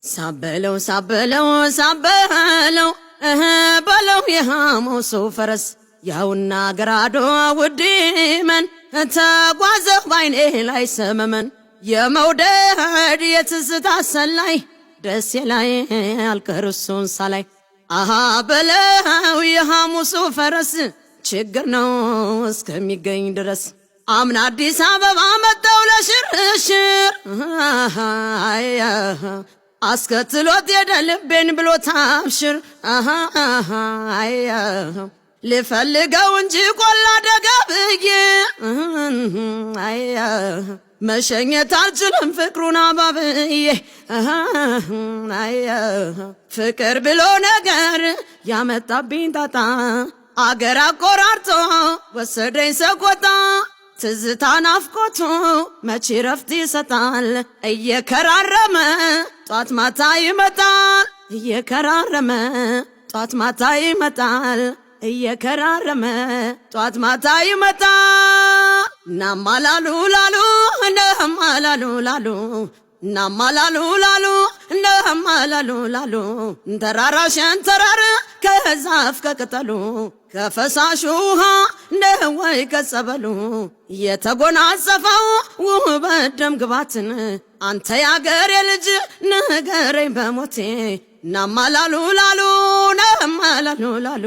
ሳበለው ሳበለው ሳበለው በለው የሐሙሱ ፈረስ ያውና ገራዶ ውዲመን ተጓዘህ ባይኔ ላይ ሰመመን የመውደድ የትዝታ ሰላይ ደስ ላይ አልቀርሱን ሳላይ አሃ በለው የሐሙሱ ፈረስ ችግር ነው እስከሚገኝ ድረስ አምና አዲስ አበባ መጣው ለሽርሽር አስከትሎት የደልቤን ብሎ ታብሽር ልፈልገው እንጂ ቆላ ደጋብዬ መሸኘት አልችልም ፍቅሩን አባብዬ ፍቅር ብሎ ነገር ያመጣብኝ ጣጣ አገር አቆራርጦ ወሰደኝ ሰቆጣ ትዝታ ናፍቆቱ መቼ ረፍት ይሰጣል እየከራረመ ጧት ማታ ይመጣል እየከራረመ ጧት ማታ ይመጣል እየከራረመ ጧት ማታ ይመጣል ናማላሉ ላሉ እንደማላሉ ላሉ ናማላሉ ላሉ እንደማላሉ ላሉ ተራራሽን ተራር ከዛፍ ከቅጠሉ ከፈሳሹ ውሃ እንደወይ ከጸበሉ የተጎናጸፈው ውበት ደም ግባትን አንተ ያገር የልጅ ንገረኝ በሞቴ ናማላሉ ላሉ ናማላሉ ላሉ